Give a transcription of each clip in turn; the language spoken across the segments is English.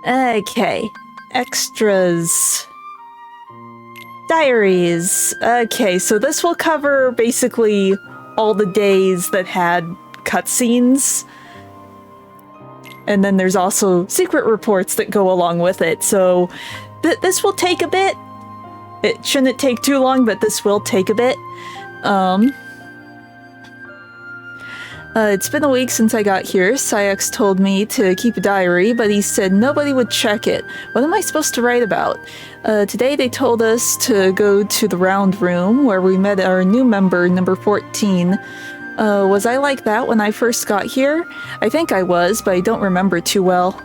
Okay. Extras. Diaries. Okay, so this will cover basically all the days that had cutscenes. And then there's also secret reports that go along with it. So this will take a bit. It shouldn't take too long, but this will take a bit. It's been a week since I got here. Syx told me to keep a diary, but he said nobody would check it. What am I supposed to write about? Today they told us to go to the round room where we met our new member, number 14. Was I like that when I first got here? I think I was, but I don't remember too well.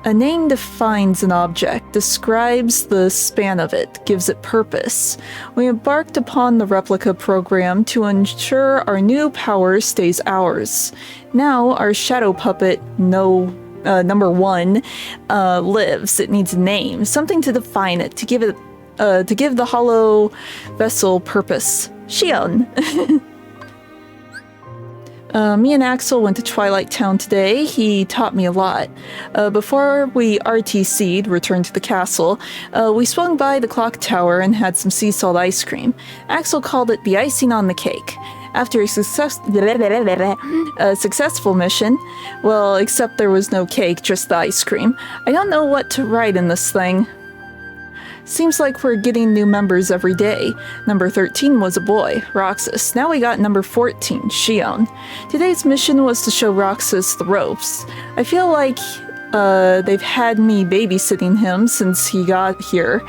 A name defines an object, describes the span of it, gives it purpose. We embarked upon the replica program to ensure our new power stays ours. Now our shadow puppet, number 1, lives. It needs a name, something to define it, to give the hollow vessel purpose. Shion. Me and Axel went to Twilight Town today. He taught me a lot. Before we RTC'd, returned to the castle, we swung by the clock tower and had some sea salt ice cream. Axel called it the icing on the cake. After a successful mission, well, except there was no cake, just the ice cream. I don't know what to write in this thing. Seems like we're getting new members every day. Number 13 was a boy, Roxas. Now we got number 14, Shion. Today's mission was to show Roxas the ropes. I feel like they've had me babysitting him since he got here.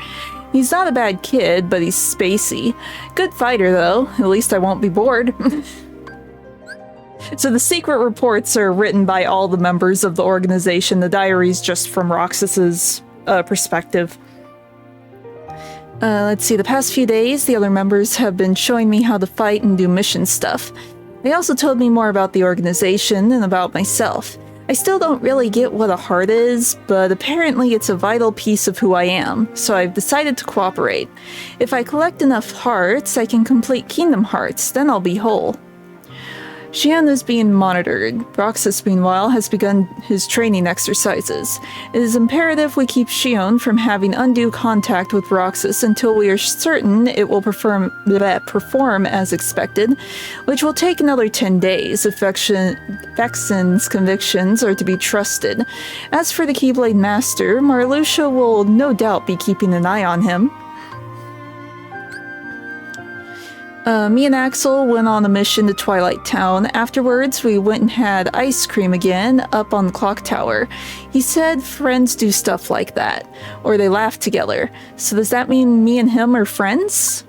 He's not a bad kid, but he's spacey. Good fighter though, at least I won't be bored. So the secret reports are written by all the members of the organization. The diary's just from Roxas's perspective. Let's see, the past few days, the other members have been showing me how to fight and do mission stuff. They also told me more about the organization and about myself. I still don't really get what a heart is, but apparently it's a vital piece of who I am, so I've decided to cooperate. If I collect enough hearts, I can complete Kingdom Hearts, then I'll be whole. Shion is being monitored. Roxas, meanwhile, has begun his training exercises. It is imperative we keep Shion from having undue contact with Roxas until we are certain it will perform as expected, which will take another 10 days if Vexen's convictions are to be trusted. As for the Keyblade Master, Marluxia will no doubt be keeping an eye on him. Me and Axel went on a mission to Twilight Town. Afterwards, we went and had ice cream again up on the clock tower. He said friends do stuff like that, or they laugh together. So does that mean me and him are friends?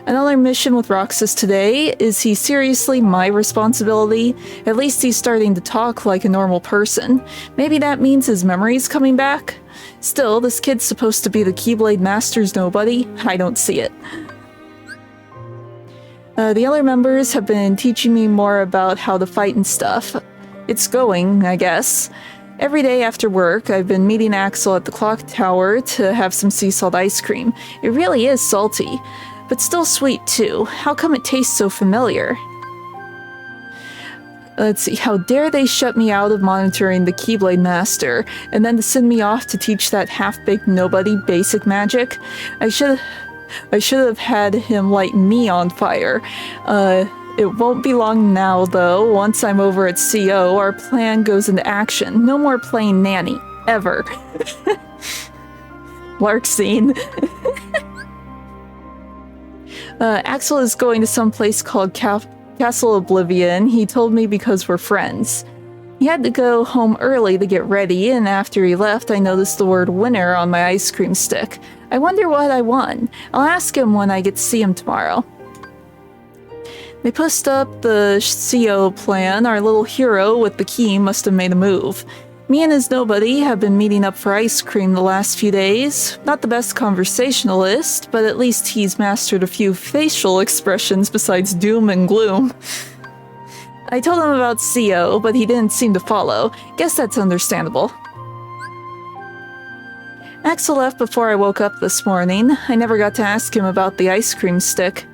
Another mission with Roxas today. Is he seriously my responsibility? At least he's starting to talk like a normal person. Maybe that means his memory's coming back? Still, this kid's supposed to be the Keyblade Master's nobody. I don't see it. The other members have been teaching me more about how to fight and stuff. It's going, I guess. Every day after work, I've been meeting Axel at the clock tower to have some sea salt ice cream. It really is salty, but still sweet too. How come it tastes so familiar? Let's see, how dare they shut me out of monitoring the Keyblade Master, and then to send me off to teach that half-baked nobody basic magic? I should have had him light me on fire. It won't be long now, though. Once I'm over at CO, our plan goes into action. No more playing nanny. Ever. Lark scene. Axel is going to some place called Castle Oblivion. He told me because we're friends. He had to go home early to get ready, and after he left, I noticed the word winner on my ice cream stick. I wonder what I won. I'll ask him when I get to see him tomorrow. They pushed up the CO plan. Our little hero with the key must have made a move. Me and his nobody have been meeting up for ice cream the last few days. Not the best conversationalist, but at least he's mastered a few facial expressions besides doom and gloom. I told him about CO, but he didn't seem to follow. Guess that's understandable. Axel left before I woke up this morning. I never got to ask him about the ice cream stick.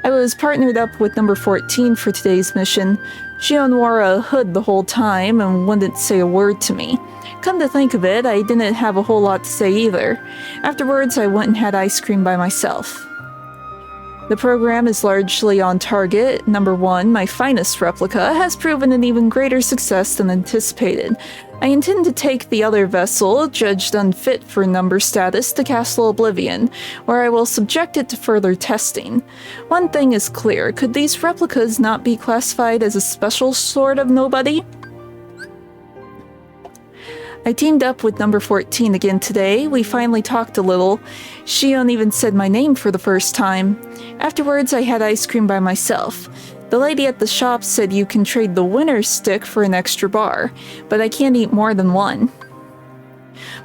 I was partnered up with number 14 for today's mission. Shion wore a hood the whole time and wouldn't say a word to me. Come to think of it, I didn't have a whole lot to say either. Afterwards, I went and had ice cream by myself. The program is largely on target. Number 1, my finest replica, has proven an even greater success than anticipated. I intend to take the other vessel, judged unfit for number status, to Castle Oblivion, where I will subject it to further testing. One thing is clear, could these replicas not be classified as a special sort of nobody? I teamed up with number 14 again today. We finally talked a little. Shion even said my name for the first time. Afterwards, I had ice cream by myself. The lady at the shop said you can trade the winner's stick for an extra bar, but I can't eat more than one.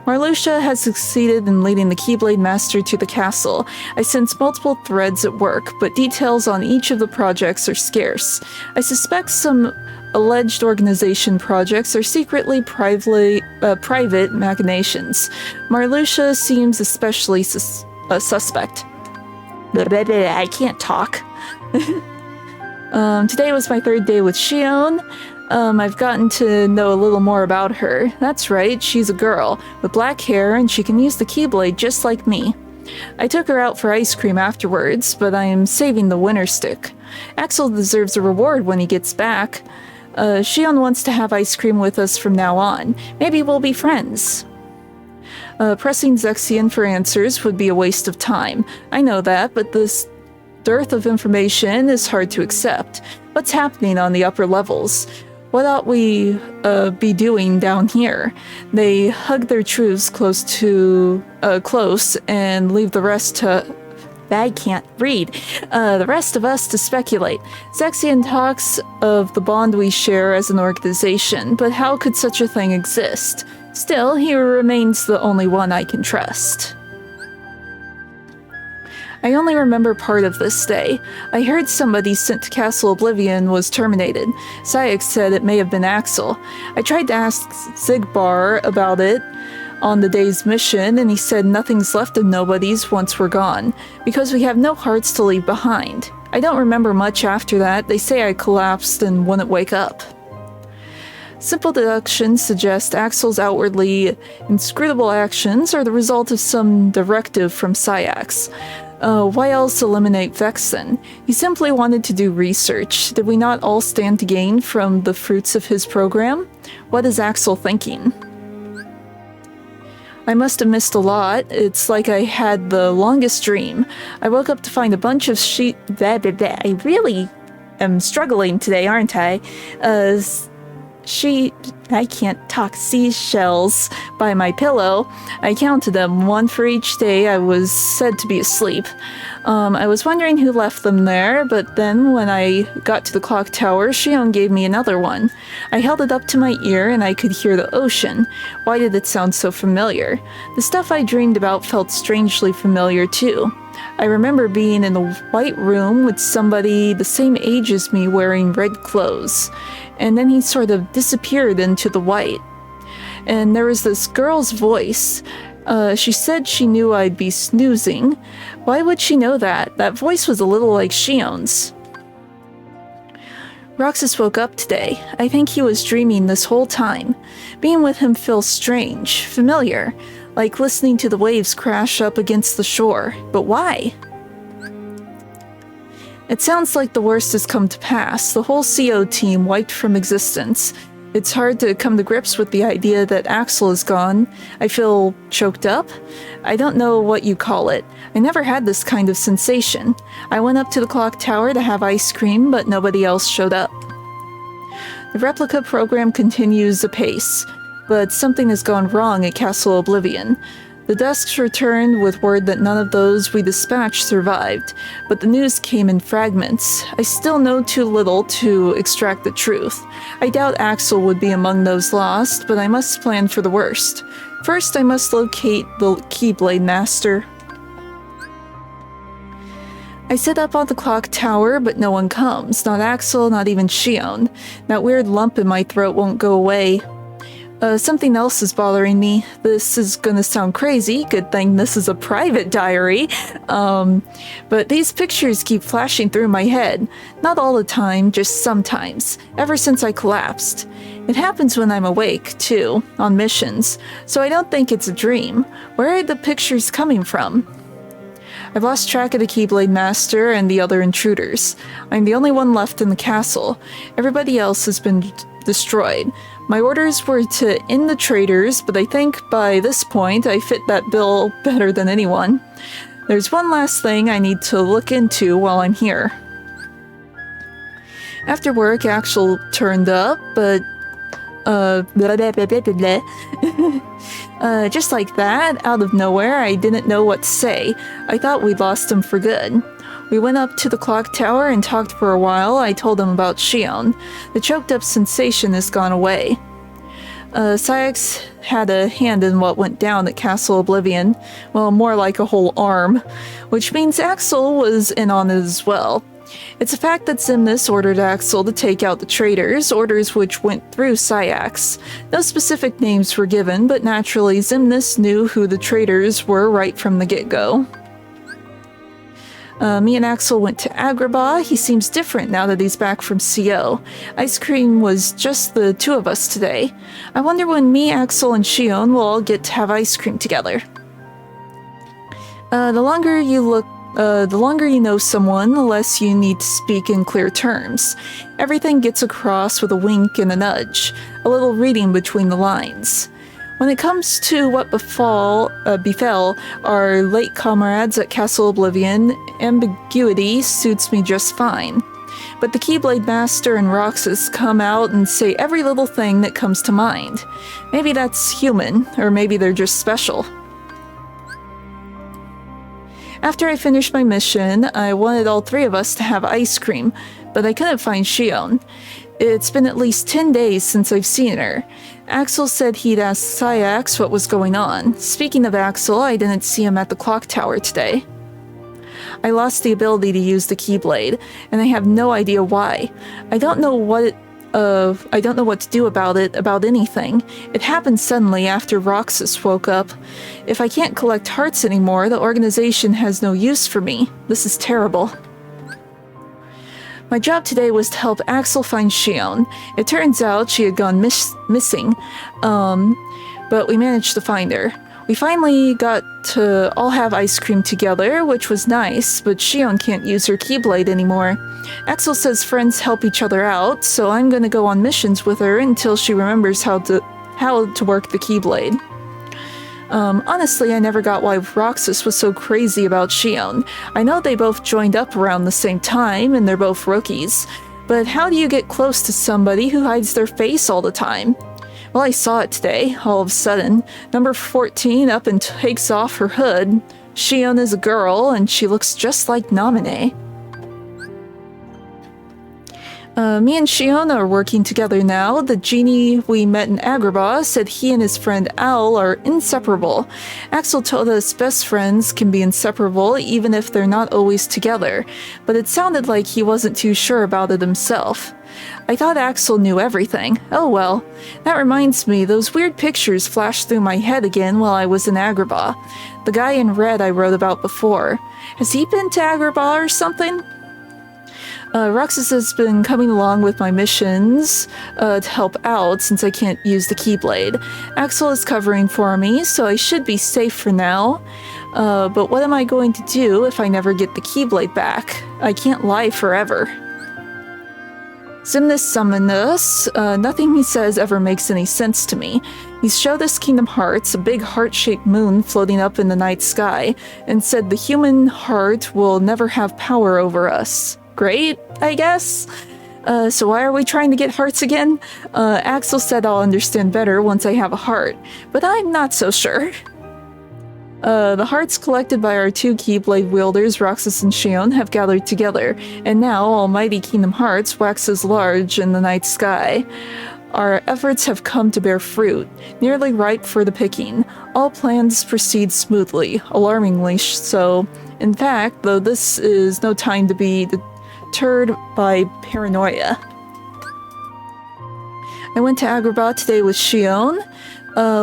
Marluxia has succeeded in leading the Keyblade Master to the castle. I sense multiple threads at work, but details on each of the projects are scarce. I suspect some alleged organization projects are secretly private machinations. Marluxia seems especially suspect. I can't talk. Today was my third day with Shion. I've gotten to know a little more about her. That's right, she's a girl with black hair and she can use the Keyblade just like me. I took her out for ice cream afterwards, but I am saving the winner stick. Axel deserves a reward when he gets back. Shion wants to have ice cream with us from now on. Maybe we'll be friends. Pressing Zexion for answers would be a waste of time. I know that, but this dearth of information is hard to accept. What's happening on the upper levels? What ought we be doing down here? They hug their truths close and leave the rest to... I can't read. The rest of us to speculate. Zexion talks of the bond we share as an organization, but how could such a thing exist? Still, he remains the only one I can trust. I only remember part of this day. I heard somebody sent to Castle Oblivion was terminated. Sayak said it may have been Axel. I tried to ask Zigbar about it on the day's mission, and he said nothing's left of nobody's once we're gone, because we have no hearts to leave behind. I don't remember much after that. They say I collapsed and wouldn't wake up. Simple deductions suggest Axel's outwardly inscrutable actions are the result of some directive from Sayax. Why else eliminate Vex then? He simply wanted to do research. Did we not all stand to gain from the fruits of his program? What is Axel thinking? I must have missed a lot. It's like I had the longest dream. I woke up to find a bunch of I really am struggling today, aren't I? I can't talk, seashells by my pillow. I counted them, one for each day I was said to be asleep. I was wondering who left them there, but then when I got to the clock tower, Shion gave me another one. I held it up to my ear and I could hear the ocean. Why did it sound so familiar? The stuff I dreamed about felt strangely familiar too. I remember being in a white room with somebody the same age as me wearing red clothes, and then he sort of disappeared into the white. And there was this girl's voice. She said she knew I'd be snoozing. Why would she know that? That voice was a little like Shion's. Roxas woke up today. I think he was dreaming this whole time. Being with him feels strange, familiar, like listening to the waves crash up against the shore. But why? It sounds like the worst has come to pass. The whole CO team wiped from existence. It's hard to come to grips with the idea that Axel is gone. I feel choked up. I don't know what you call it. I never had this kind of sensation. I went up to the clock tower to have ice cream, but nobody else showed up. The replica program continues apace, but something has gone wrong at Castle Oblivion. The desks returned with word that none of those we dispatched survived, but the news came in fragments. I still know too little to extract the truth. I doubt Axel would be among those lost, but I must plan for the worst. First, I must locate the Keyblade Master. I sit up on the clock tower, but no one comes. Not Axel, not even Shion. That weird lump in my throat won't go away. Something else is bothering me. This is gonna sound crazy. Good thing this is a private diary. But these pictures keep flashing through my head. Not all the time, just sometimes. Ever since I collapsed. It happens when I'm awake, too, on missions. So I don't think it's a dream. Where are the pictures coming from? I've lost track of the Keyblade Master and the other intruders. I'm the only one left in the castle. Everybody else has been destroyed. My orders were to end the traitors, but I think by this point I fit that bill better than anyone. There's one last thing I need to look into while I'm here. After work, Axel turned up, but blah, blah, blah, blah, blah, blah. Just like that, out of nowhere, I didn't know what to say. I thought we'd lost him for good. We went up to the clock tower and talked for a while. I told him about Shion. The choked-up sensation has gone away. Sayax had a hand in what went down at Castle Oblivion. Well, more like a whole arm. Which means Axel was in on it as well. It's a fact that Xemnas ordered Axel to take out the traitors, orders which went through Sayax. No specific names were given, but naturally Xemnas knew who the traitors were right from the get-go. Me and Axel went to Agrabah. He seems different now that he's back from CO. Ice cream was just the two of us today. I wonder when me, Axel, and Shion will all get to have ice cream together. The longer you know someone, the less you need to speak in clear terms. Everything gets across with a wink and a nudge, a little reading between the lines. When it comes to what befell our late comrades at Castle Oblivion, ambiguity suits me just fine. But the Keyblade Master and Roxas come out and say every little thing that comes to mind. Maybe that's human, or maybe they're just special. After I finished my mission, I wanted all three of us to have ice cream, but I couldn't find Shion. It's been at least 10 days since I've seen her. Axel said he'd ask Sayax what was going on. Speaking of Axel, I didn't see him at the clock tower today. I lost the ability to use the Keyblade, and I have no idea why. I don't know what to do about it, about anything. It happened suddenly after Roxas woke up. If I can't collect hearts anymore, the organization has no use for me. This is terrible. My job today was to help Axel find Shion. It turns out she had gone missing, but we managed to find her. We finally got to all have ice cream together, which was nice, but Shion can't use her Keyblade anymore. Axel says friends help each other out, so I'm gonna go on missions with her until she remembers how to work the Keyblade. Honestly, I never got why Roxas was so crazy about Shion. I know they both joined up around the same time, and they're both rookies. But how do you get close to somebody who hides their face all the time? Well, I saw it today, all of a sudden. Number 14 up and takes off her hood. Shion is a girl, and she looks just like Namine. Me and Shion are working together now. The genie we met in Agrabah said he and his friend Al are inseparable. Axel told us best friends can be inseparable even if they're not always together, but it sounded like he wasn't too sure about it himself. I thought Axel knew everything. Oh well. That reminds me, those weird pictures flashed through my head again while I was in Agrabah. The guy in red I wrote about before. Has he been to Agrabah or something? Roxas has been coming along with my missions to help out since I can't use the Keyblade. Axel is covering for me, so I should be safe for now. But what am I going to do if I never get the Keyblade back? I can't lie forever. Xemnas summoned us. Nothing he says ever makes any sense to me. He showed us Kingdom Hearts, a big heart-shaped moon floating up in the night sky, and said the human heart will never have power over us. Great, I guess. So why are we trying to get hearts again? Axel said I'll understand better once I have a heart, but I'm not so sure. The hearts collected by our two Keyblade wielders, Roxas and Shion, have gathered together, and now almighty Kingdom Hearts waxes large in the night sky. Our efforts have come to bear fruit, nearly ripe for the picking. All plans proceed smoothly, alarmingly so. In fact, though this is no time to be deterred by paranoia. I went to Agrabah today with Shion.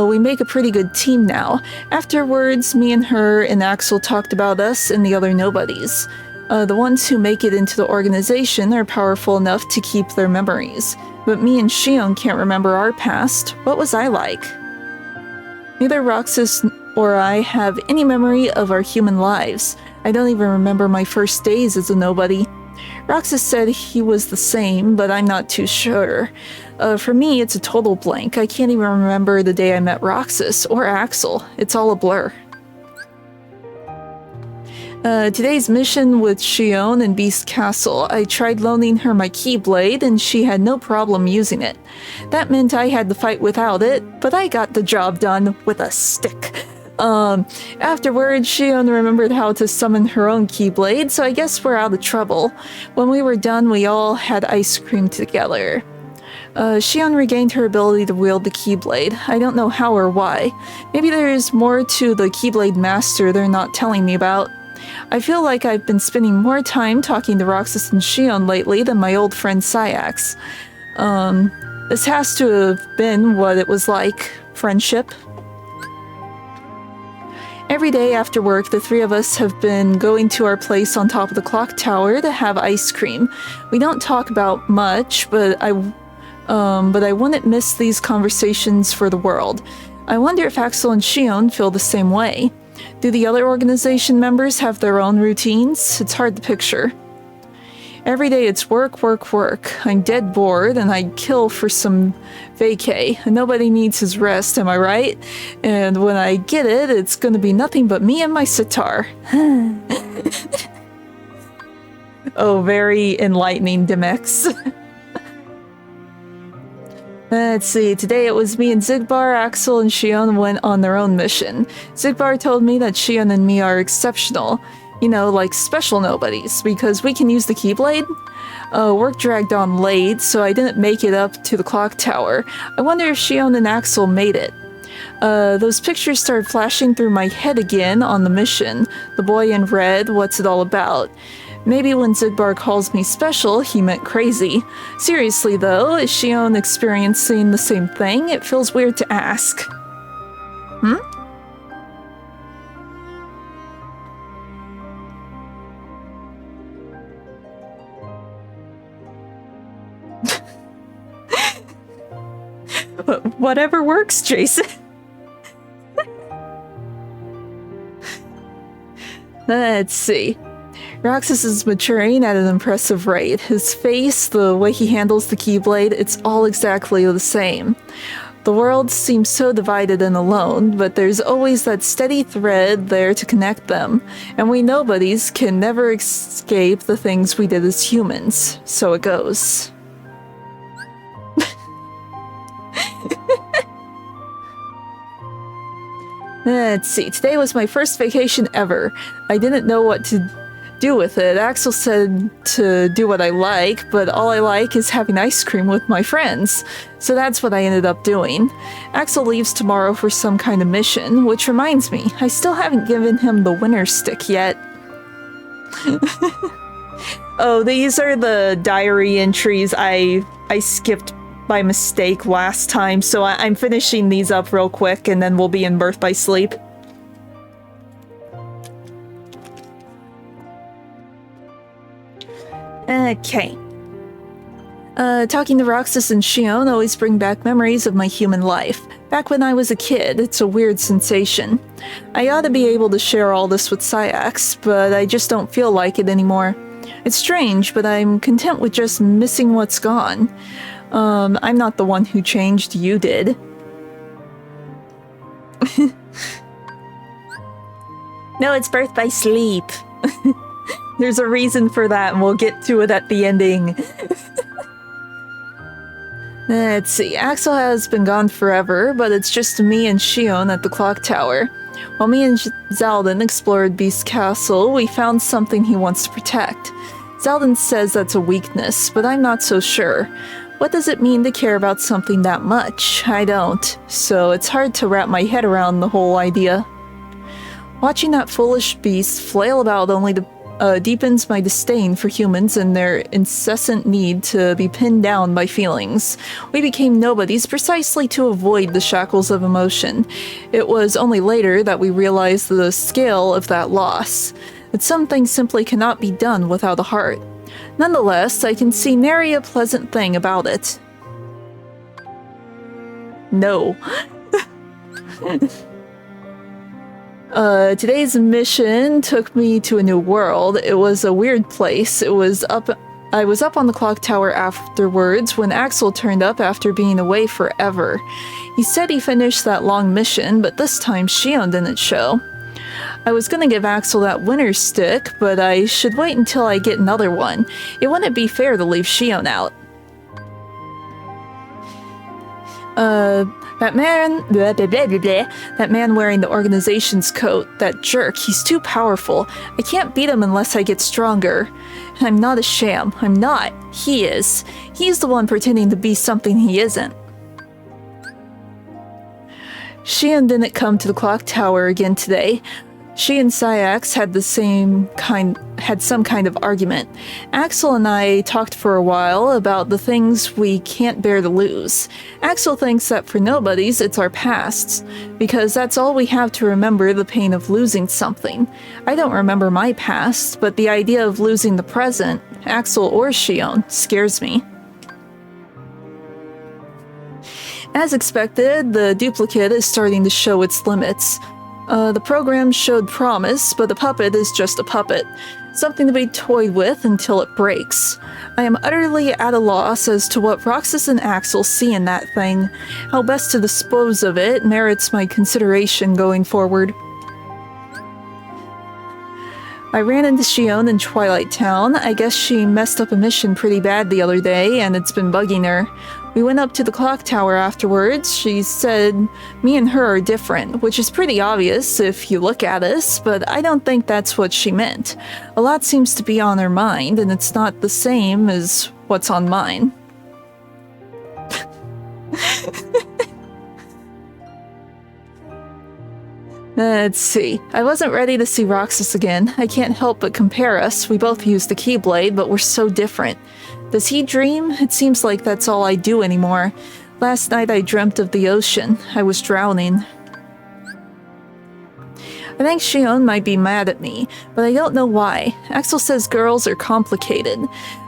We make a pretty good team now. Afterwards, me and her and Axel talked about us and the other nobodies. The ones who make it into the organization are powerful enough to keep their memories. But me and Shion can't remember our past. What was I like? Neither Roxas or I have any memory of our human lives. I don't even remember my first days as a nobody. Roxas said he was the same, but I'm not too sure. For me, it's a total blank. I can't even remember the day I met Roxas or Axel. It's all a blur. Today's mission with Shion in Beast Castle, I tried loaning her my Keyblade and she had no problem using it. That meant I had to fight without it, but I got the job done with a stick. Afterwards, Shion remembered how to summon her own Keyblade, so I guess we're out of trouble. When we were done, we all had ice cream together. Shion regained her ability to wield the Keyblade. I don't know how or why. Maybe there's more to the Keyblade Master they're not telling me about. I feel like I've been spending more time talking to Roxas and Shion lately than my old friend Sayax. This has to have been what it was like. Friendship. Every day after work, the three of us have been going to our place on top of the clock tower to have ice cream. We don't talk about much, but I wouldn't miss these conversations for the world. I wonder if Axel and Shion feel the same way. Do the other organization members have their own routines? It's hard to picture. Every day it's work, work, work. I'm dead bored and I'd kill for some vacay. Nobody needs his rest, am I right? And when I get it, it's gonna be nothing but me and my sitar. Oh, very enlightening, Demex. Let's see, today it was me and Xigbar, Axel, and Shion went on their own mission. Xigbar told me that Shion and me are exceptional. You know, like special nobodies, because we can use the Keyblade. Work dragged on late, so I didn't make it up to the clock tower. I wonder if Shion and Axel made it. Those pictures started flashing through my head again on the mission. The boy in red, what's it all about? Maybe when Xigbar calls me special, he meant crazy. Seriously though, is Shion experiencing the same thing? It feels weird to ask. Whatever works, Jason. Let's see. Roxas is maturing at an impressive rate. His face, the way he handles the Keyblade, it's all exactly the same. The world seems so divided and alone, but there's always that steady thread there to connect them, and we nobodies can never escape the things we did as humans. So it goes. Let's see, today was my first vacation ever. I didn't know what to do with it. Axel said to do what I like, but all I like is having ice cream with my friends. So that's what I ended up doing. Axel leaves tomorrow for some kind of mission, which reminds me, I still haven't given him the winner stick yet. Oh, these are the diary entries I skipped by mistake last time, so I'm finishing these up real quick and then we'll be in Birth by Sleep. Okay. Talking to Roxas and Shion always bring back memories of my human life. Back when I was a kid, it's a weird sensation. I ought to be able to share all this with Sayax, but I just don't feel like it anymore. It's strange, but I'm content with just missing what's gone. I'm not the one who changed, you did. No, it's Birth by Sleep. There's a reason for that, and we'll get to it at the ending. Let's see, Axel has been gone forever, but it's just me and Shion at the clock tower. While me and Zaldin explored Beast Castle, we found something he wants to protect. Zaldin says that's a weakness, but I'm not so sure. What does it mean to care about something that much? I don't, so it's hard to wrap my head around the whole idea. Watching that foolish beast flail about only to deepens my disdain for humans and their incessant need to be pinned down by feelings. We became nobodies precisely to avoid the shackles of emotion. It was only later that we realized the scale of that loss, that some things simply cannot be done without a heart. Nonetheless, I can see nary a pleasant thing about it. No. Today's mission took me to a new world. It was a weird place. I was up on the clock tower afterwards when Axel turned up after being away forever. He said he finished that long mission, but this time Shion didn't show. I was gonna give Axel that winner's stick, but I should wait until I get another one. It wouldn't be fair to leave Shion out. That man, that man wearing the organization's coat, that jerk, he's too powerful. I can't beat him unless I get stronger. I'm not a sham. I'm not. He is. He's the one pretending to be something he isn't. Shion didn't come to the clock tower again today. She and Sayax had some kind of argument. Axel and I talked for a while about the things we can't bear to lose. Axel thinks that for nobodies, it's our pasts, because that's all we have to remember the pain of losing something. I don't remember my past, but the idea of losing the present, Axel or Shion, scares me. As expected, the duplicate is starting to show its limits. The program showed promise, but the puppet is just a puppet. Something to be toyed with until it breaks. I am utterly at a loss as to what Roxas and Axel see in that thing. How best to dispose of it merits my consideration going forward. I ran into Shion in Twilight Town. I guess she messed up a mission pretty bad the other day, and it's been bugging her. We went up to the clock tower afterwards. She said me and her are different, which is pretty obvious if you look at us, but I don't think that's what she meant. A lot seems to be on her mind, and it's not the same as what's on mine. Let's see. I wasn't ready to see Roxas again. I can't help but compare us. We both use the Keyblade, but we're so different. Does he dream? It seems like that's all I do anymore. Last night I dreamt of the ocean. I was drowning. I think Shion might be mad at me, but I don't know why. Axel says girls are complicated.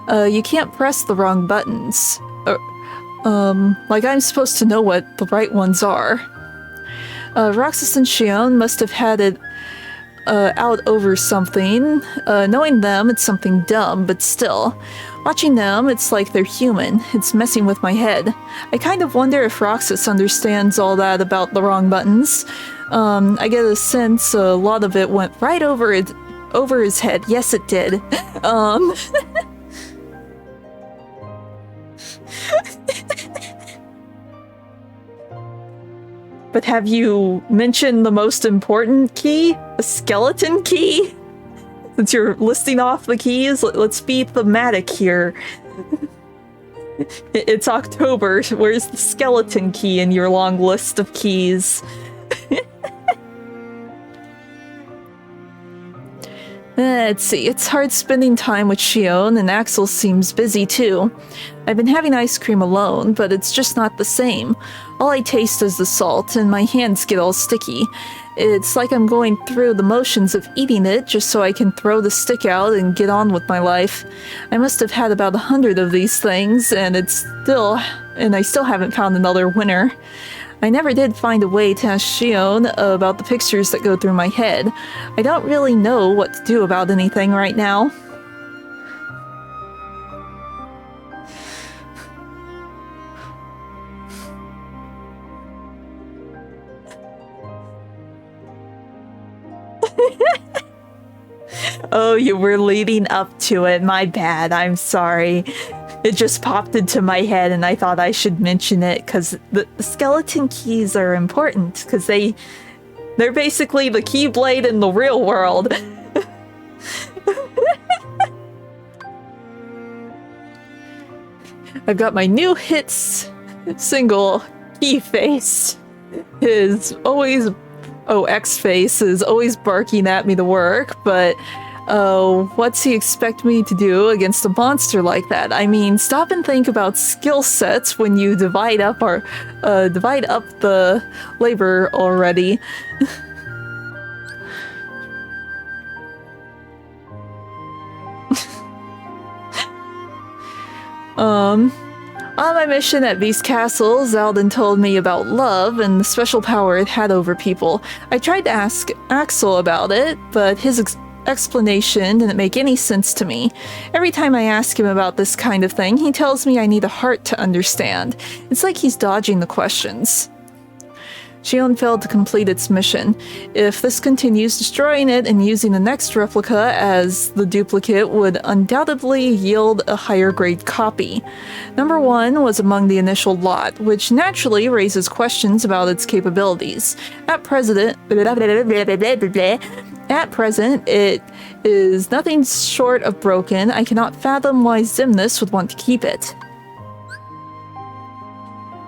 You can't press the wrong buttons. Like I'm supposed to know what the right ones are. Roxas and Shion must have had it out over something. Knowing them, it's something dumb, but still. Watching them, it's like they're human. It's messing with my head. I kind of wonder if Roxas understands all that about the wrong buttons. I get a sense a lot of it went right over his head. Yes, it did. But have you mentioned the most important key? The skeleton key? Since you're listing off the keys, let's be thematic here. It's October. Where's the skeleton key in your long list of keys? Let's see, it's hard spending time with Shion, and Axel seems busy too. I've been having ice cream alone, but it's just not the same. All I taste is the salt, and my hands get all sticky. It's like I'm going through the motions of eating it just so I can throw the stick out and get on with my life. I must have had about 100 of these things, and I still haven't found another winner. I never did find a way to ask Shion about the pictures that go through my head. I don't really know what to do about anything right now. Oh, you were leading up to it. My bad. I'm sorry. It just popped into my head and I thought I should mention it because the skeleton keys are important because they're basically the Keyblade in the real world. I've got my new hits single, Key Face. X Face is always barking at me to work, but What's he expect me to do against a monster like that? I mean, stop and think about skill sets when you divide up the labor already. On my mission at V's castle, Zaldin told me about love and the special power it had over people. I tried to ask Axel about it, but his explanation didn't make any sense to me. Every time I ask him about this kind of thing, he tells me I need a heart to understand. It's like he's dodging the questions. Shion failed to complete its mission. If this continues, destroying it and using the next replica as the duplicate would undoubtedly yield a higher grade copy. Number 1 was among the initial lot, which naturally raises questions about its capabilities. At present, it is nothing short of broken. I cannot fathom why Xemnas would want to keep it.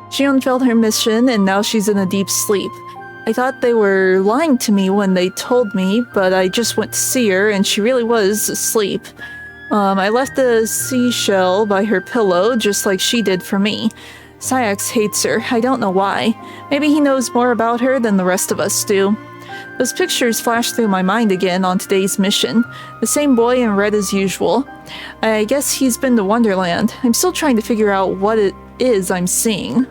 Shion failed her mission, and now she's in a deep sleep. I thought they were lying to me when they told me, but I just went to see her, and she really was asleep. I left a seashell by her pillow, just like she did for me. Syax hates her. I don't know why. Maybe he knows more about her than the rest of us do. Those pictures flashed through my mind again on today's mission. The same boy in red as usual. I guess he's been to Wonderland. I'm still trying to figure out what it is I'm seeing.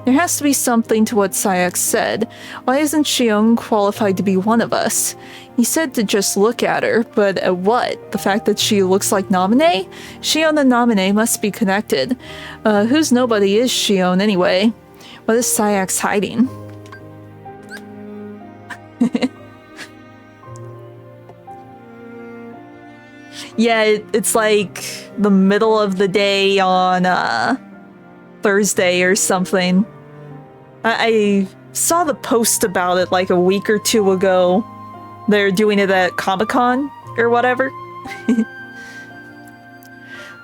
There has to be something to what Syax said. Why isn't Shion qualified to be one of us? He said to just look at her, but at what? The fact that she looks like Naminé? Shion and Naminé must be connected. Whose nobody is Shion anyway? What is Syax hiding? Yeah, it's like the middle of the day on Thursday or something. I saw the post about it like a week or two ago. They're doing it at Comic-Con or whatever.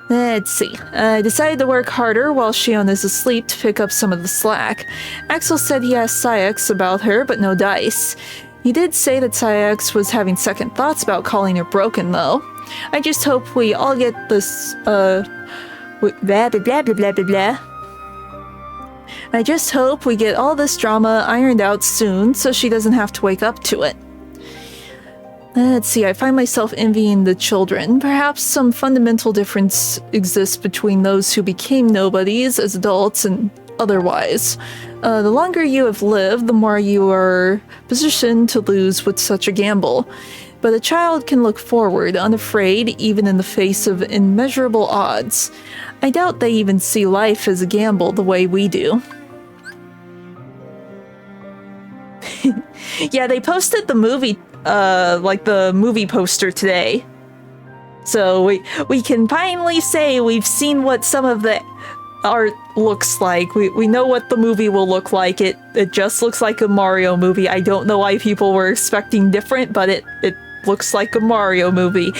Let's see. I decided to work harder while Shion is asleep to pick up some of the slack. Axel said he asked Syax about her, but no dice. He did say that Syax was having second thoughts about calling her broken, though. I just hope we all get this, blah blah blah blah blah blah. I just hope we get all this drama ironed out soon so she doesn't have to wake up to it. Let's see, I find myself envying the children. Perhaps some fundamental difference exists between those who became nobodies as adults and otherwise. The longer you have lived, the more you are positioned to lose with such a gamble. But a child can look forward, unafraid, even in the face of immeasurable odds. I doubt they even see life as a gamble the way we do. Yeah, they posted the movie, like the movie poster today. So we can finally say we've seen what some of the art looks like. We know what the movie will look like. It just looks like a Mario movie. I don't know why people were expecting different, but it looks like a Mario movie.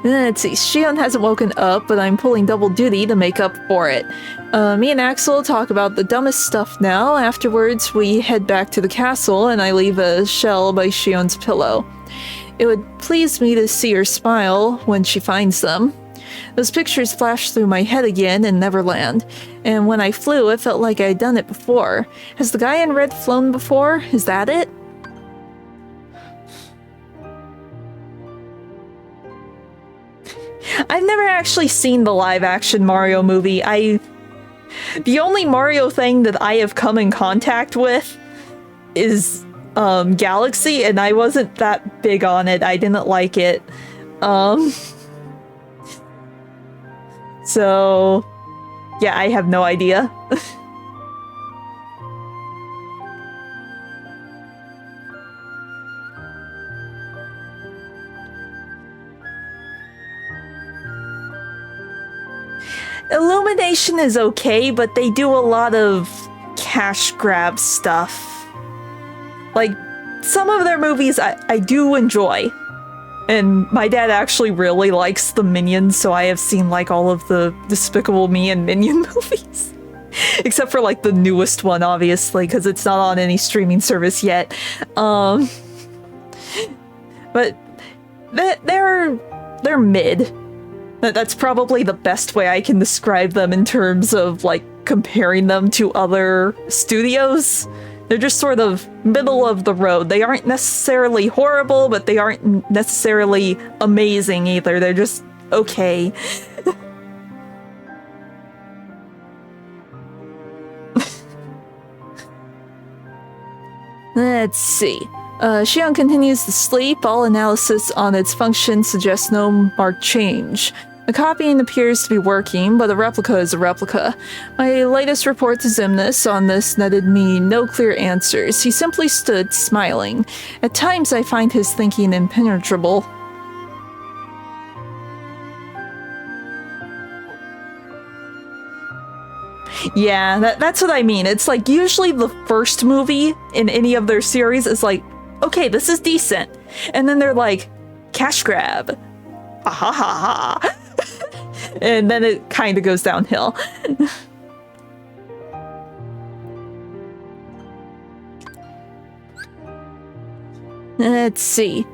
Let's see, Shion hasn't woken up, but I'm pulling double duty to make up for it. Me and Axel talk about the dumbest stuff now. Afterwards, we head back to the castle, and I leave a shell by Shion's pillow. It would please me to see her smile when she finds them. Those pictures flashed through my head again in Neverland, and when I flew, it felt like I'd done it before. Has the guy in red flown before? Is that it? I've never actually seen the live-action Mario movie. The only Mario thing that I have come in contact with is Galaxy, and I wasn't that big on it. I didn't like it. So yeah, I have no idea. Illumination is okay, but they do a lot of cash grab stuff. Like, some of their movies I do enjoy. And my dad actually really likes the Minions, so I have seen like all of the Despicable Me and Minion movies. Except for like the newest one, obviously, because it's not on any streaming service yet. But they're mid. That's probably the best way I can describe them in terms of like comparing them to other studios. They're just sort of middle of the road. They aren't necessarily horrible, but they aren't necessarily amazing either. They're just okay. Let's see. Shion continues to sleep. All analysis on its function suggests no marked change. The copying appears to be working, but a replica is a replica. My latest report to Xemnas on this netted me no clear answers. He simply stood, smiling. At times I find his thinking impenetrable. Yeah, that's what I mean. It's like usually the first movie in any of their series is like, okay, this is decent. And then they're like, cash grab. Ah ha ha ha. And then it kind of goes downhill. Let's see.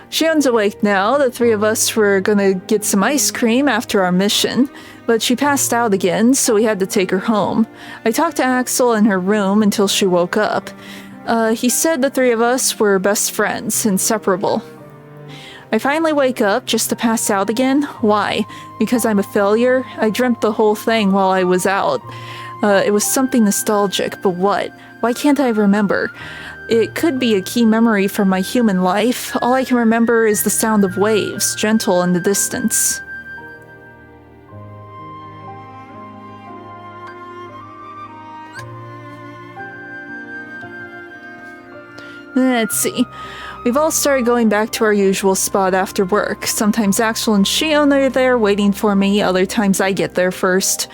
Shion's awake now. The three of us were gonna get some ice cream after our mission, but she passed out again, so we had to take her home. I talked to Axel in her room until she woke up. He said the three of us were best friends, inseparable. I finally wake up just to pass out again. Why? Because I'm a failure? I dreamt the whole thing while I was out. It was something nostalgic, but what? Why can't I remember? It could be a key memory from my human life. All I can remember is the sound of waves, gentle in the distance. Let's see. We've all started going back to our usual spot after work. Sometimes Axel and Shion are there waiting for me, other times I get there first.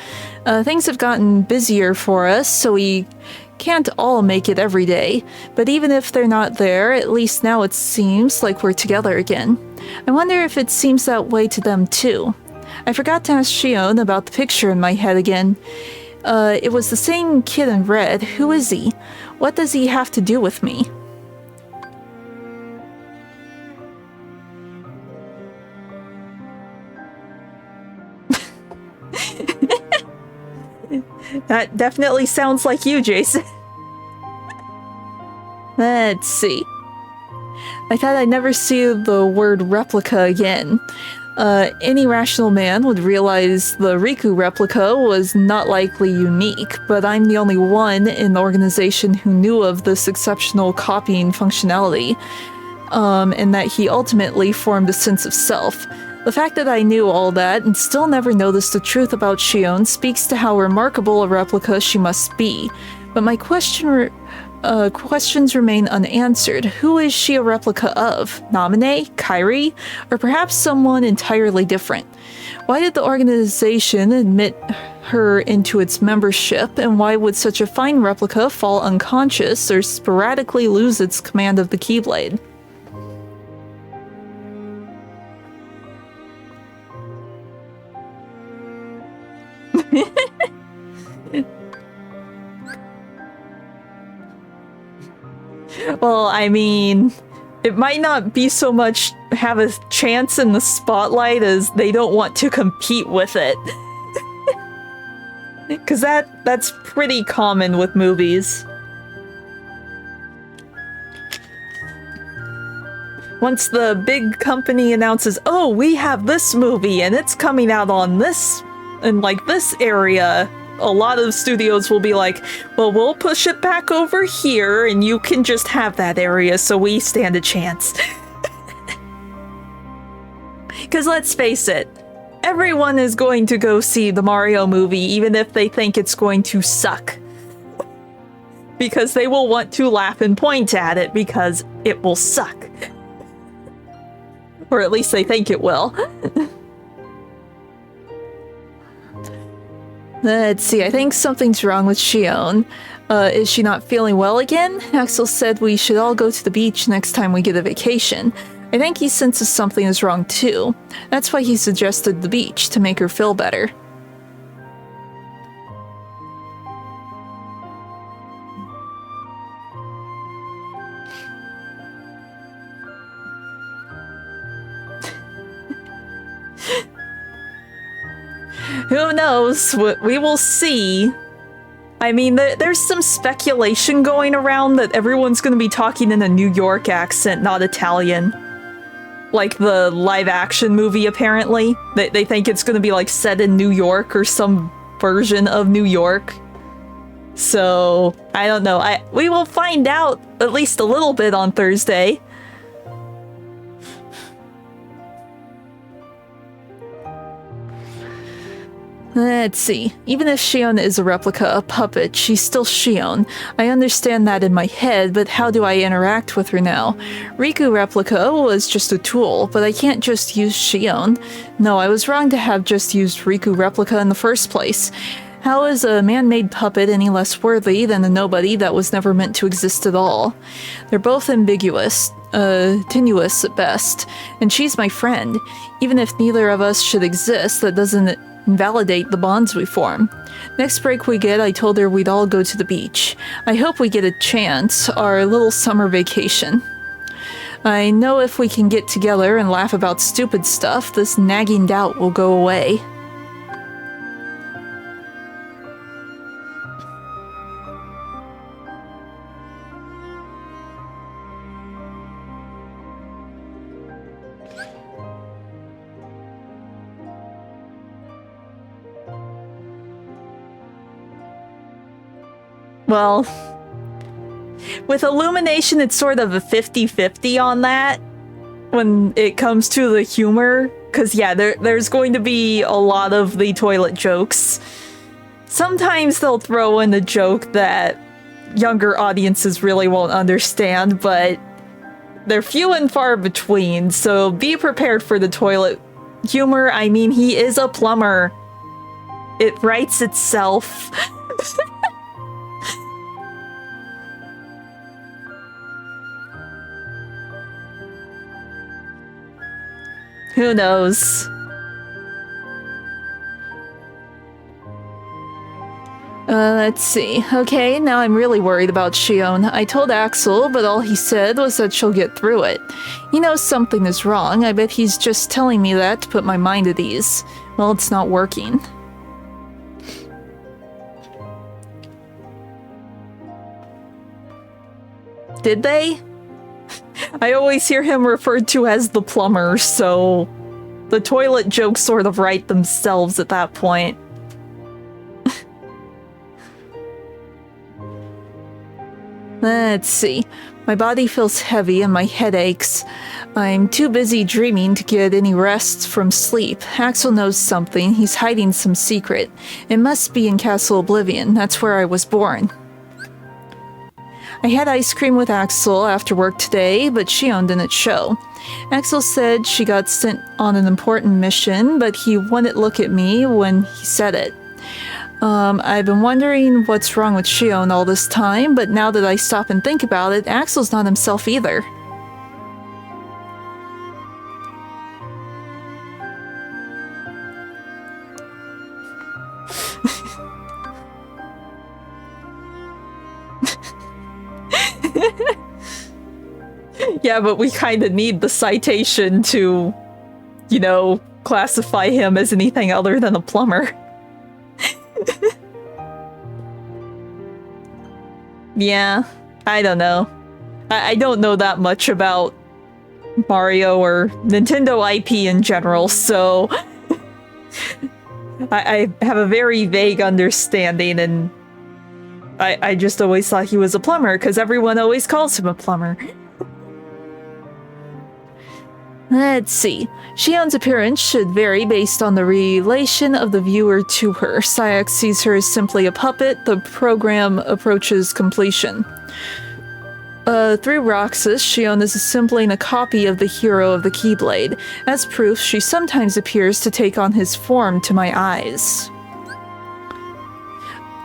Things have gotten busier for us, so we can't all make it every day. But even if they're not there, at least now it seems like we're together again. I wonder if it seems that way to them too. I forgot to ask Shion about the picture in my head again. It was the same kid in red. Who is he? What does he have to do with me? That definitely sounds like you, Jason. Let's see. I thought I'd never see the word replica again. Any rational man would realize the Riku replica was not likely unique, but I'm the only one in the organization who knew of this exceptional copying functionality, and that he ultimately formed a sense of self. The fact that I knew all that and still never noticed the truth about Shion speaks to how remarkable a replica she must be. But my questions remain unanswered. Who is she a replica of? Namine? Kairi? Or perhaps someone entirely different? Why did the organization admit her into its membership, and why would such a fine replica fall unconscious or sporadically lose its command of the Keyblade? Well, I mean, it might not be so much have a chance in the spotlight as they don't want to compete with it. Because that's pretty common with movies. Once the big company announces, oh, we have this movie and it's coming out on this, in like this area, a lot of studios will be like, well, we'll push it back over here and you can just have that area so we stand a chance. Because let's face it, everyone is going to go see the Mario movie even if they think it's going to suck. Because they will want to laugh and point at it because it will suck. Or at least they think it will. Let's see, I think something's wrong with Shion. Is she not feeling well again? Axel said we should all go to the beach next time we get a vacation. I think he senses something is wrong too. That's why he suggested the beach, to make her feel better. Who knows? We will see. I mean, there's some speculation going around that everyone's going to be talking in a New York accent, not Italian. Like the live-action movie, apparently. They think it's going to be, like, set in New York or some version of New York. So, I don't know. We will find out at least a little bit on Thursday. Let's see. Even if Shion is a replica, a puppet, she's still Shion. I understand that in my head, but how do I interact with her now? Riku replica was just a tool, but I can't just use Shion. No, I was wrong to have just used Riku replica in the first place. How is a man-made puppet any less worthy than a nobody that was never meant to exist at all? They're both ambiguous, tenuous at best, and she's my friend. Even if neither of us should exist, that doesn't invalidate the bonds we form. Next break we get, I told her we'd all go to the beach. I hope we get a chance, our little summer vacation. I know if we can get together and laugh about stupid stuff, this nagging doubt will go away. Well, with Illumination, it's sort of a 50-50 on that when it comes to the humor. Because, yeah, there's going to be a lot of the toilet jokes. Sometimes they'll throw in a joke that younger audiences really won't understand, but they're few and far between, so be prepared for the toilet humor. I mean, he is a plumber. It writes itself. Who knows? Let's see. Okay, now I'm really worried about Shion. I told Axel, but all he said was that she'll get through it. He knows something is wrong. I bet he's just telling me that to put my mind at ease. Well, it's not working. Did they? I always hear him referred to as the plumber, so the toilet jokes sort of write themselves at that point. Let's see. My body feels heavy and my head aches. I'm too busy dreaming to get any rest from sleep. Axel knows something. He's hiding some secret. It must be in Castle Oblivion. That's where I was born. I had ice cream with Axel after work today, but Shion didn't show. Axel said she got sent on an important mission, but he wouldn't look at me when he said it. I've been wondering what's wrong with Shion all this time, but now that I stop and think about it, Axel's not himself either. Yeah, but we kind of need the citation to, you know, classify him as anything other than a plumber. Yeah, I don't know. I don't know that much about Mario or Nintendo IP in general, so I have a very vague understanding, and I just always thought he was a plumber because everyone always calls him a plumber. Let's see. Shion's appearance should vary based on the relation of the viewer to her. Sayax sees her as simply a puppet. The program approaches completion. Through Roxas, Shion is assembling a copy of the hero of the Keyblade. As proof, she sometimes appears to take on his form to my eyes.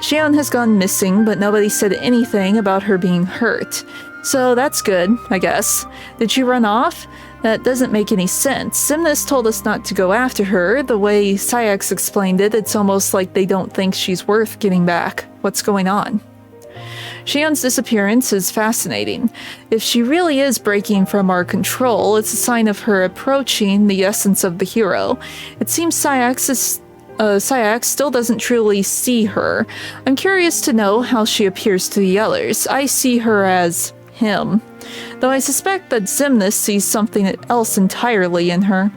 Shion has gone missing, but nobody said anything about her being hurt. So that's good, I guess. Did she run off? That doesn't make any sense. Simnus told us not to go after her. The way Sayax explained it, it's almost like they don't think she's worth getting back. What's going on? Shion's disappearance is fascinating. If she really is breaking from our control, it's a sign of her approaching the essence of the hero. It seems Sayax is Sayak still doesn't truly see her. I'm curious to know how she appears to the others. I see her as him, though I suspect that Xemnas sees something else entirely in her.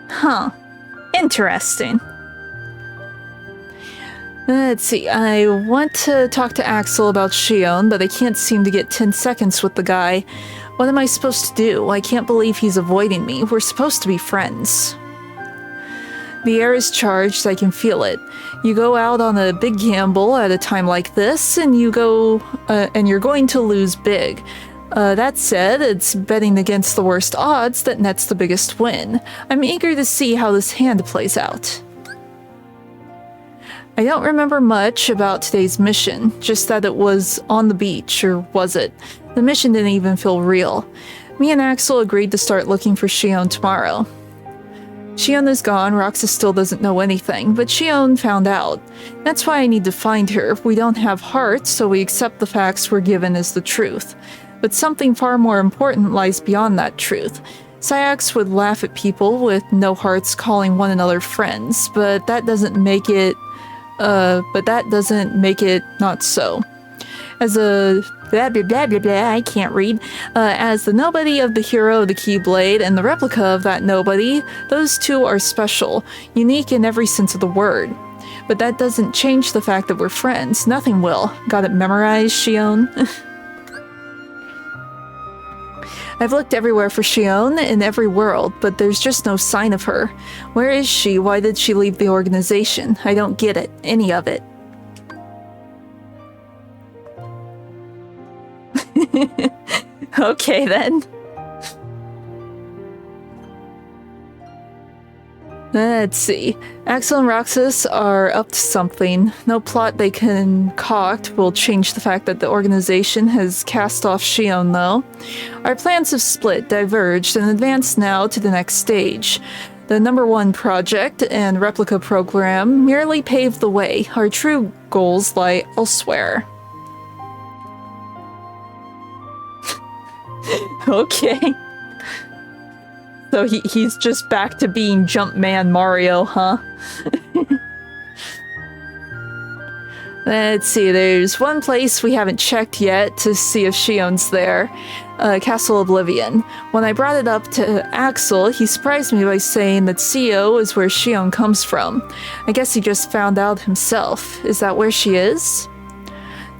Huh. Interesting. Let's see, I want to talk to Axel about Shion, but I can't seem to get 10 seconds with the guy. What am I supposed to do? I can't believe he's avoiding me. We're supposed to be friends. The air is charged, I can feel it. You go out on a big gamble at a time like this, and you're going to lose big. That said, it's betting against the worst odds that nets the biggest win. I'm eager to see how this hand plays out. I don't remember much about today's mission, just that it was on the beach, or was it? The mission didn't even feel real. Me and Axel agreed to start looking for Shion tomorrow. Shion is gone, Roxas still doesn't know anything, but Shion found out. That's why I need to find her. We don't have hearts, so we accept the facts we're given as the truth. But something far more important lies beyond that truth. Sayax would laugh at people with no hearts calling one another friends, but that doesn't make it not so. As a blah blah blah blah blah, I can't read. As the nobody of the hero of the Keyblade and the replica of that nobody, those two are special, unique in every sense of the word. But that doesn't change the fact that we're friends. Nothing will. Got it memorized, Shion? I've looked everywhere for Shion in every world, but there's just no sign of her. Where is she? Why did she leave the organization? I don't get it. Any of it. Okay then. Let's see. Axel and Roxas are up to something. No plot they can concoct will change the fact that the organization has cast off Shion, though. Our plans have split, diverged, and advanced now to the next stage. The #1 project and replica program merely paved the way. Our true goals lie elsewhere. Okay. So he's just back to being Jumpman Mario, huh? Let's see, there's one place we haven't checked yet to see if Shion's there. Castle Oblivion. When I brought it up to Axel, he surprised me by saying that CO is where Shion comes from. I guess he just found out himself. Is that where she is?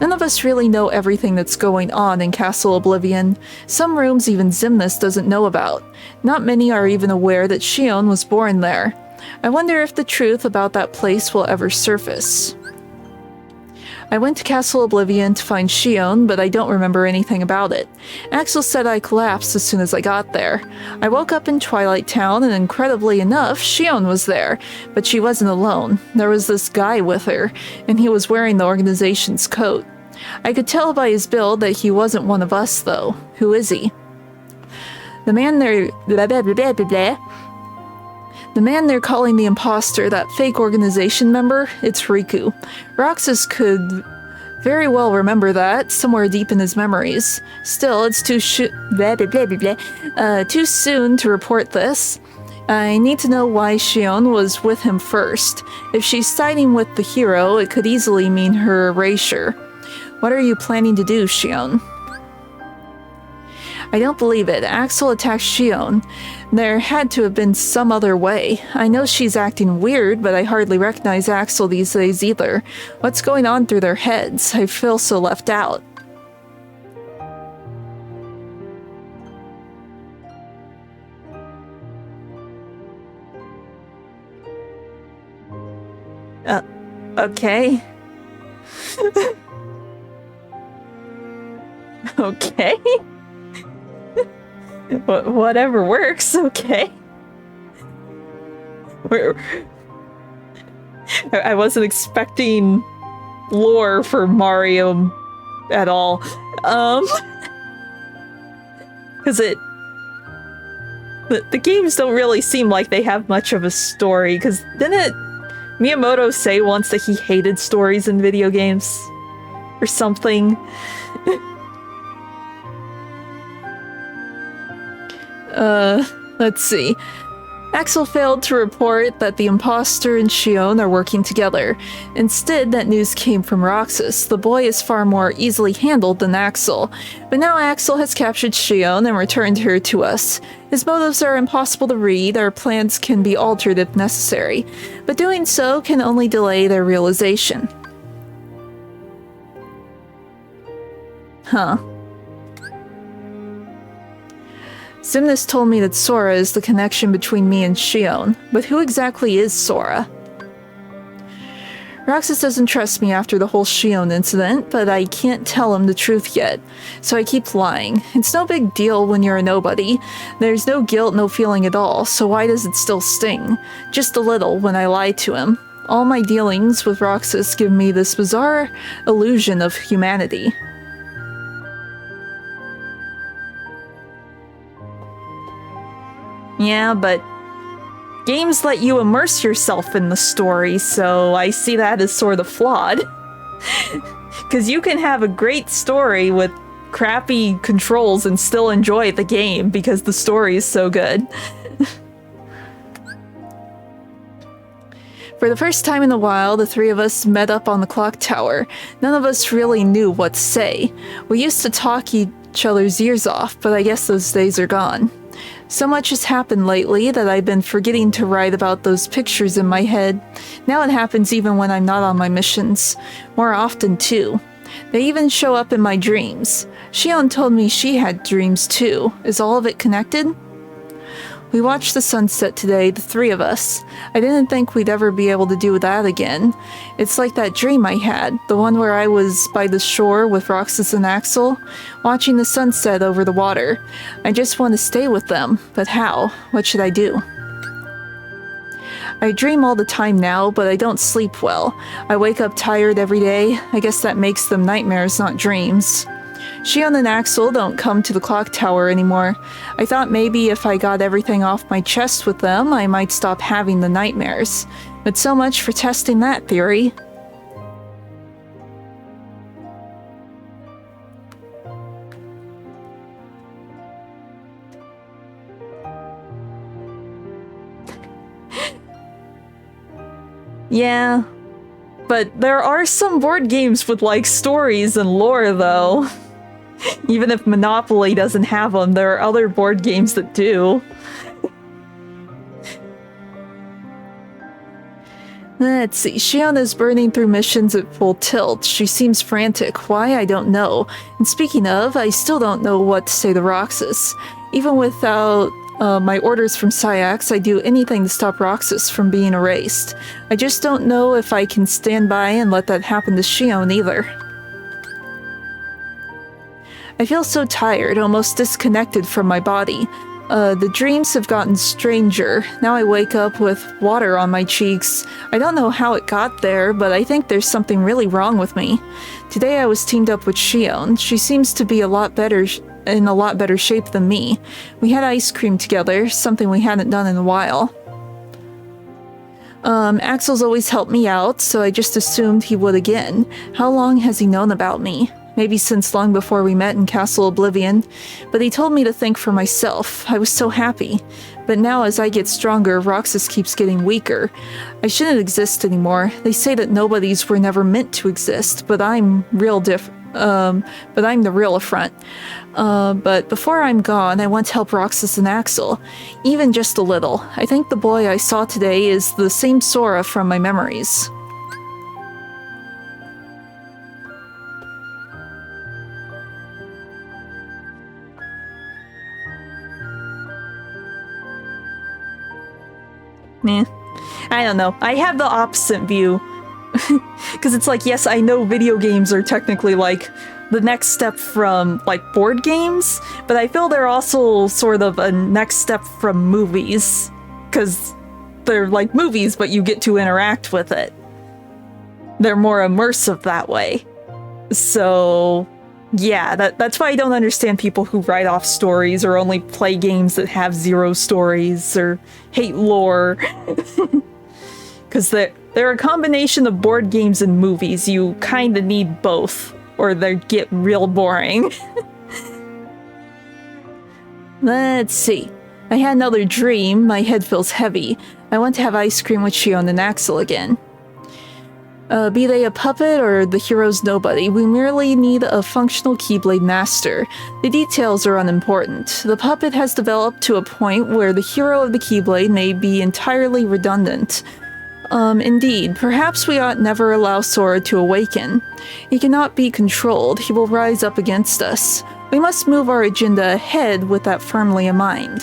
None of us really know everything that's going on in Castle Oblivion. Some rooms even Xemnas doesn't know about. Not many are even aware that Shion was born there. I wonder if the truth about that place will ever surface. I went to Castle Oblivion to find Shion, but I don't remember anything about it. Axel said I collapsed as soon as I got there. I woke up in Twilight Town, and incredibly enough, Shion was there, but she wasn't alone. There was this guy with her, and he was wearing the organization's coat. I could tell by his build that he wasn't one of us, though. Who is he? The man they're calling the imposter, that fake organization member, it's Riku. Roxas could very well remember that, somewhere deep in his memories. Still, it's too soon to report this. I need to know why Shion was with him first. If she's siding with the hero, it could easily mean her erasure. What are you planning to do, Shion? I don't believe it. Axel attacked Shion. There had to have been some other way. I know she's acting weird, but I hardly recognize Axel these days either. What's going on through their heads? I feel so left out. Okay. Okay. Whatever works, okay. I wasn't expecting lore for Mario at all. Because the games don't really seem like they have much of a story, because didn't it Miyamoto say once that he hated stories in video games? Or something. Let's see. Axel failed to report that the imposter and Shion are working together. Instead, that news came from Roxas. The boy is far more easily handled than Axel. But now Axel has captured Shion and returned her to us. His motives are impossible to read, our plans can be altered if necessary. But doing so can only delay their realization. Huh. Xemnas told me that Sora is the connection between me and Shion, but who exactly is Sora? Roxas doesn't trust me after the whole Shion incident, but I can't tell him the truth yet, so I keep lying. It's no big deal when you're a nobody. There's no guilt, no feeling at all, so why does it still sting? Just a little when I lie to him. All my dealings with Roxas give me this bizarre illusion of humanity. Yeah, but games let you immerse yourself in the story, so I see that as sort of flawed. Because you can have a great story with crappy controls and still enjoy the game because the story is so good. For the first time in a while, the three of us met up on the clock tower. None of us really knew what to say. We used to talk each other's ears off, but I guess those days are gone. So much has happened lately that I've been forgetting to write about those pictures in my head. Now it happens even when I'm not on my missions. More often, too. They even show up in my dreams. Shion told me she had dreams, too. Is all of it connected? We watched the sunset today, the three of us. I didn't think we'd ever be able to do that again. It's like that dream I had, the one where I was by the shore with Roxas and Axel, watching the sunset over the water. I just want to stay with them, but how? What should I do? I dream all the time now, but I don't sleep well. I wake up tired every day. I guess that makes them nightmares, not dreams. Shion and Axel don't come to the clock tower anymore. I thought maybe if I got everything off my chest with them, I might stop having the nightmares. But so much for testing that theory. Yeah, but there are some board games with, like, stories and lore, though. Even if Monopoly doesn't have them, there are other board games that do. Let's see, Shion is burning through missions at full tilt. She seems frantic. Why? I don't know. And speaking of, I still don't know what to say to Roxas. Even without my orders from Syax, I do anything to stop Roxas from being erased. I just don't know if I can stand by and let that happen to Shion either. I feel so tired, almost disconnected from my body. The dreams have gotten stranger. Now I wake up with water on my cheeks. I don't know how it got there, but I think there's something really wrong with me. Today I was teamed up with Shion. She seems to be in a lot better shape than me. We had ice cream together, something we hadn't done in a while. Axel's always helped me out, so I just assumed he would again. How long has he known about me? Maybe since long before we met in Castle Oblivion, but he told me to think for myself. I was so happy. But now as I get stronger, Roxas keeps getting weaker. I shouldn't exist anymore. They say that nobodies were never meant to exist, but I'm the real affront. But before I'm gone, I want to help Roxas and Axel. Even just a little. I think the boy I saw today is the same Sora from my memories. I don't know. I have the opposite view. Because it's like, yes, I know video games are technically like the next step from like board games, but I feel they're also sort of a next step from movies. Because they're like movies, but you get to interact with it. They're more immersive that way. So yeah, that's why I don't understand people who write off stories or only play games that have zero stories or hate lore. Because They're a combination of board games and movies. You kinda need both, or they get real boring. Let's see. I had another dream. My head feels heavy. I want to have ice cream with Shion and Axel again. Be they a puppet or the hero's nobody, we merely need a functional Keyblade master. The details are unimportant. The puppet has developed to a point where the hero of the Keyblade may be entirely redundant. Indeed, perhaps we ought never allow Sora to awaken. He cannot be controlled. He will rise up against us. We must move our agenda ahead with that firmly in mind.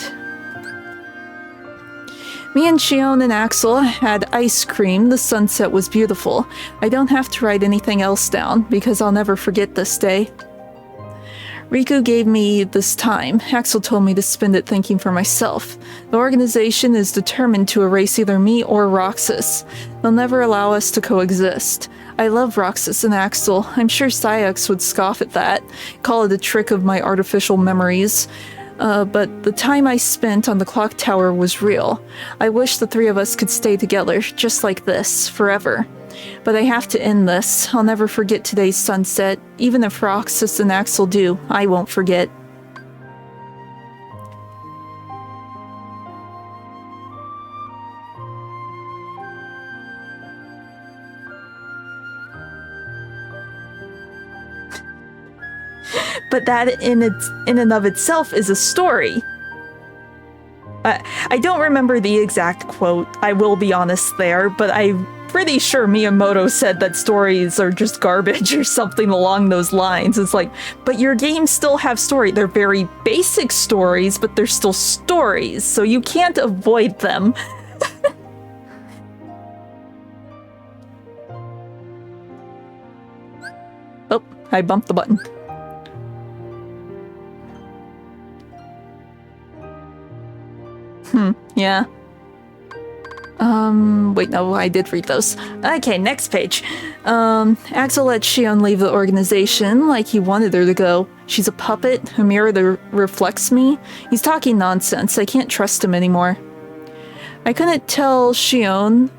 Me and Shion and Axel had ice cream. The sunset was beautiful. I don't have to write anything else down, because I'll never forget this day. Riku gave me this time. Axel told me to spend it thinking for myself. The organization is determined to erase either me or Roxas. They'll never allow us to coexist. I love Roxas and Axel. I'm sure Sayax would scoff at that, call it a trick of my artificial memories. But the time I spent on the clock tower was real. I wish the three of us could stay together, just like this, forever. But I have to end this. I'll never forget today's sunset. Even if Roxas and Axel do, I won't forget. But that in and of itself is a story. I don't remember the exact quote, I will be honest there, but I'm pretty sure Miyamoto said that stories are just garbage or something along those lines. It's like, but your games still have story. They're very basic stories, but they're still stories, so you can't avoid them. Oh, I bumped the button. Yeah. Wait, no, I did read those. Okay, next page. Axel let Shion leave the organization like he wanted her to go. She's a puppet, a mirror that reflects me. He's talking nonsense. I can't trust him anymore. I couldn't tell Shion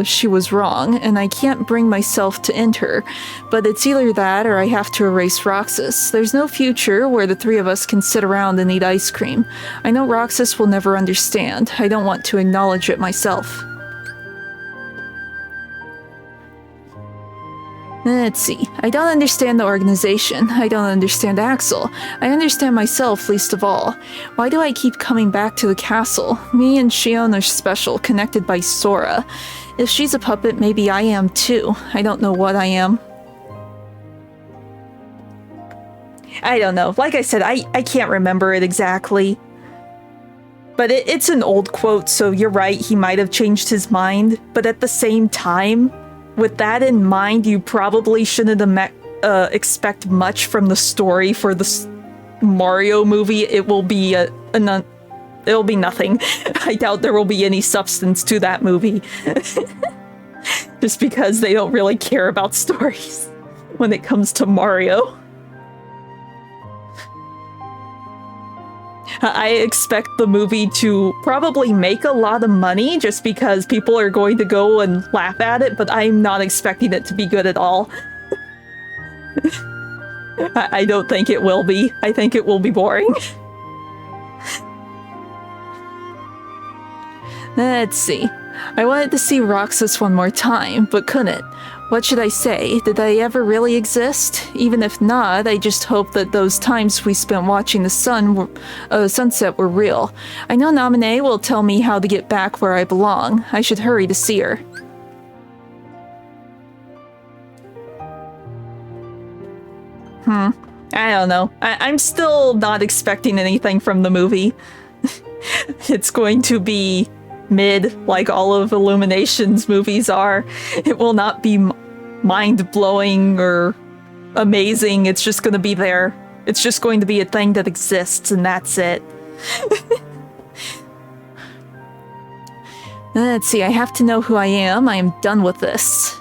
she was wrong, and I can't bring myself to end her. But it's either that or I have to erase Roxas. There's no future where the three of us can sit around and eat ice cream. I know Roxas will never understand. I don't want to acknowledge it myself. Let's see. I don't understand the organization. I don't understand Axel. I understand myself least of all. Why do I keep coming back to the castle? Me and Shion are special, connected by Sora. If she's a puppet, maybe I am too. I don't know what I am. I don't know. Like I said, I can't remember it exactly. But it's an old quote, so you're right, he might have changed his mind. But at the same time, with that in mind, you probably shouldn't expect much from the story for the Mario movie. It will be it'll be nothing. I doubt there will be any substance to that movie. Just because they don't really care about stories when it comes to Mario. I expect the movie to probably make a lot of money just because people are going to go and laugh at it, but I'm not expecting it to be good at all. I don't think it will be. I think it will be boring. Let's see. I wanted to see Roxas one more time, but couldn't. What should I say? Did I ever really exist? Even if not, I just hope that those times we spent watching the sunset were real. I know Naminé will tell me how to get back where I belong. I should hurry to see her. I don't know. I'm still not expecting anything from the movie. It's going to be mid, like all of Illumination's movies are. It will not be mind-blowing or amazing. It's just going to be there. It's just going to be a thing that exists, and that's it. Let's see, I have to know who I am. I am done with this.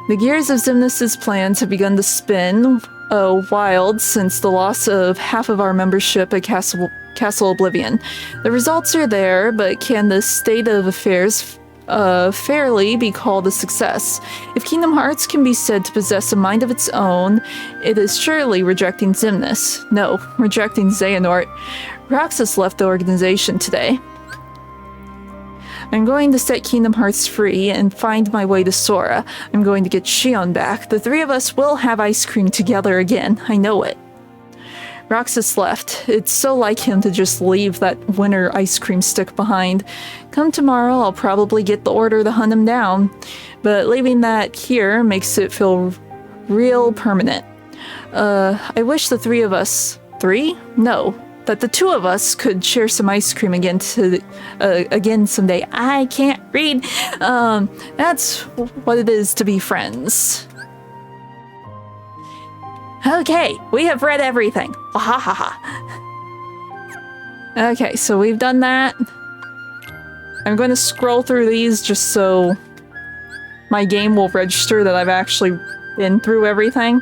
The gears of Xemnas' plans have begun to spin wild since the loss of half of our membership at Castle Oblivion. The results are there, but can the state of affairs fairly be called a success. If Kingdom Hearts can be said to possess a mind of its own, it is surely rejecting Xemnas. No, rejecting Xehanort. Roxas left the organization today. I'm going to set Kingdom Hearts free and find my way to Sora. I'm going to get Shion back. The three of us will have ice cream together again. I know it. Roxas left. It's so like him to just leave that winter ice cream stick behind. Come tomorrow, I'll probably get the order to hunt him down. But leaving that here makes it feel real permanent. I wish the three of us... Three? No. That the two of us could share some ice cream again again someday. I can't read. That's what it is to be friends. Okay, we have read everything. Ha ha ha. Okay, so we've done that. I'm going to scroll through these just so my game will register that I've actually been through everything.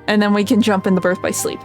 And then we can jump into Birth by Sleep.